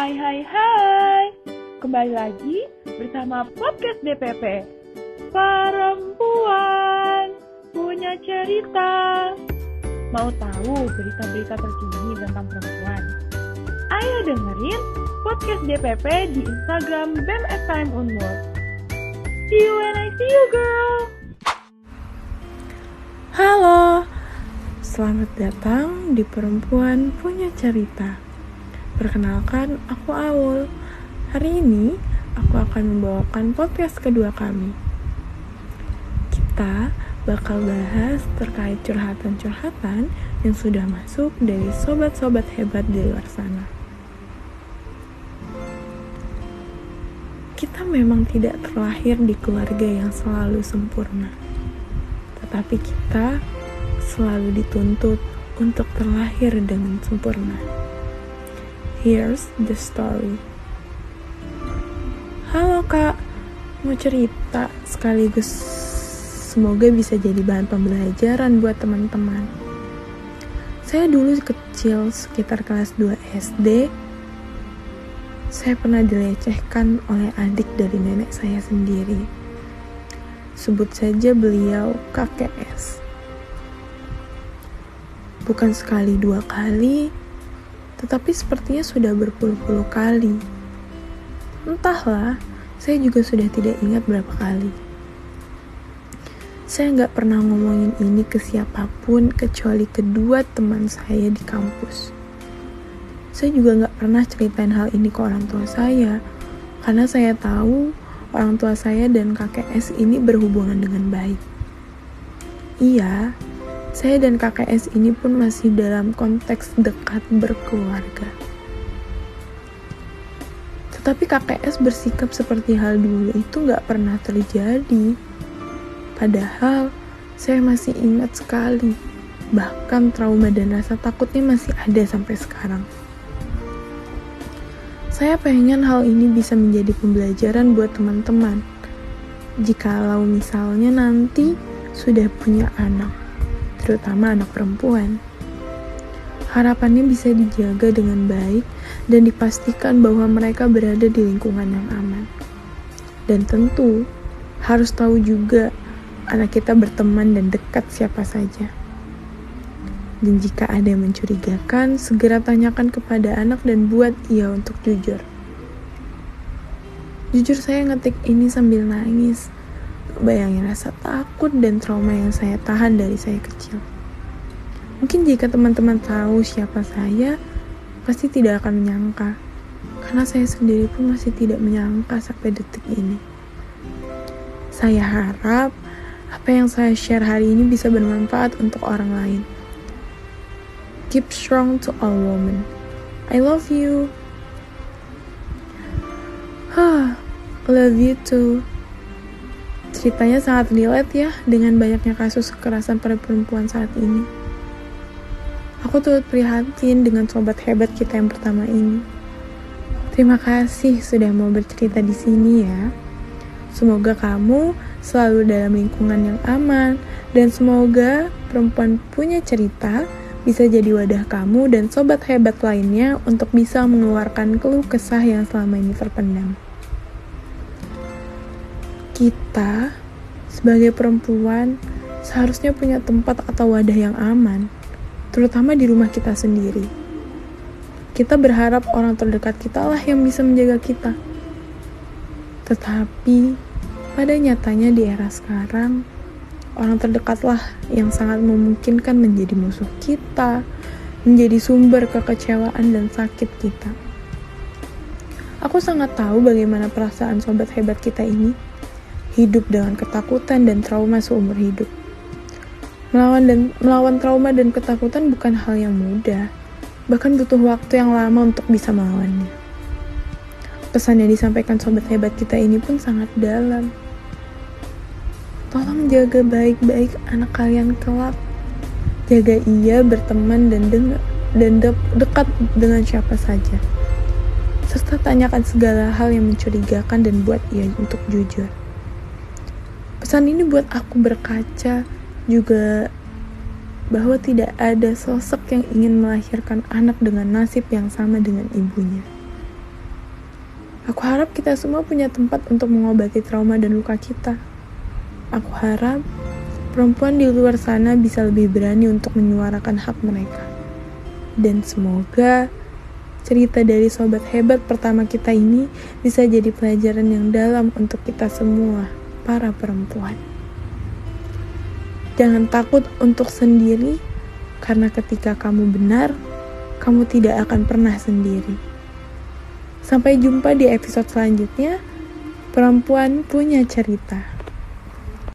Hai. Kembali lagi bersama podcast DPP. Perempuan punya cerita. Mau tahu berita-berita terkini tentang perempuan? Ayo dengerin podcast DPP di Instagram BEM Unmul. See you when I see you, girl. Halo, selamat datang di Perempuan Punya Cerita. Perkenalkan, aku Aul. Hari ini, aku akan membawakan podcast kedua kami. Kita bakal bahas terkait curhatan-curhatan yang sudah masuk dari sobat-sobat hebat di luar sana. Kita memang tidak terlahir di keluarga yang selalu sempurna. Tetapi kita selalu dituntut untuk terlahir dengan sempurna. Here's the story. Halo kak, mau cerita sekaligus semoga bisa jadi bahan pembelajaran buat teman-teman. Saya dulu kecil sekitar kelas 2 SD. Saya pernah dilecehkan oleh adik dari nenek saya sendiri. Sebut saja beliau kakek S. Bukan sekali dua kali, tetapi sepertinya sudah berpuluh-puluh kali. Entahlah, saya juga sudah tidak ingat berapa kali. Saya nggak pernah ngomongin ini ke siapapun kecuali kedua teman saya di kampus. Saya juga nggak pernah ceritain hal ini ke orang tua saya, karena saya tahu orang tua saya dan kakek S ini berhubungan dengan baik. Iya, saya dan kakek S ini pun masih dalam konteks dekat berkeluarga. Tetapi kakek S bersikap seperti hal dulu itu gak pernah terjadi. Padahal saya masih ingat sekali. Bahkan trauma dan rasa takutnya masih ada sampai sekarang. Saya pengen hal ini bisa menjadi pembelajaran buat teman-teman. Jikalau misalnya nanti sudah punya anak, terutama anak perempuan. Harapannya bisa dijaga dengan baik dan dipastikan bahwa mereka berada di lingkungan yang aman. Dan tentu harus tahu juga anak kita berteman dan dekat siapa saja. Dan jika ada yang mencurigakan, segera tanyakan kepada anak dan buat ia untuk jujur. Jujur saya ngetik ini sambil nangis. Bayangin rasa takut dan trauma yang saya tahan dari saya kecil. Mungkin jika teman-teman tahu siapa saya, pasti tidak akan menyangka. Karena saya sendiri pun masih tidak menyangka sampai detik ini. Saya harap apa yang saya share hari ini bisa bermanfaat untuk orang lain. Keep strong to all women. I love you. Love you too. Ceritanya sangat relate ya dengan banyaknya kasus kekerasan pada perempuan saat ini. Aku turut prihatin dengan sobat hebat kita yang pertama ini. Terima kasih sudah mau bercerita di sini ya. Semoga kamu selalu dalam lingkungan yang aman dan semoga Perempuan Punya Cerita bisa jadi wadah kamu dan sobat hebat lainnya untuk bisa mengeluarkan keluh kesah yang selama ini terpendam. Kita, sebagai perempuan, seharusnya punya tempat atau wadah yang aman, terutama di rumah kita sendiri. Kita berharap orang terdekat kita lah yang bisa menjaga kita. Tetapi, pada nyatanya di era sekarang, orang terdekatlah yang sangat memungkinkan menjadi musuh kita, menjadi sumber kekecewaan dan sakit kita. Aku sangat tahu bagaimana perasaan sobat hebat kita ini, hidup dengan ketakutan dan trauma seumur hidup. Melawan trauma dan ketakutan bukan hal yang mudah, bahkan butuh waktu yang lama untuk bisa melawannya. Pesan yang disampaikan sobat hebat kita ini pun sangat dalam. Tolong jaga baik-baik anak kalian kelak. Jaga ia berteman dan dekat dengan siapa saja. Serta tanyakan segala hal yang mencurigakan dan buat ia untuk jujur. Pesan ini buat aku berkaca juga bahwa tidak ada sosok yang ingin melahirkan anak dengan nasib yang sama dengan ibunya. Aku harap kita semua punya tempat untuk mengobati trauma dan luka kita. Aku harap perempuan di luar sana bisa lebih berani untuk menyuarakan hak mereka. Dan semoga cerita dari sobat hebat pertama kita ini bisa jadi pelajaran yang dalam untuk kita semua, para perempuan. Jangan takut untuk sendiri, karena ketika kamu benar, kamu tidak akan pernah sendiri. Sampai jumpa di episode selanjutnya. Perempuan punya cerita.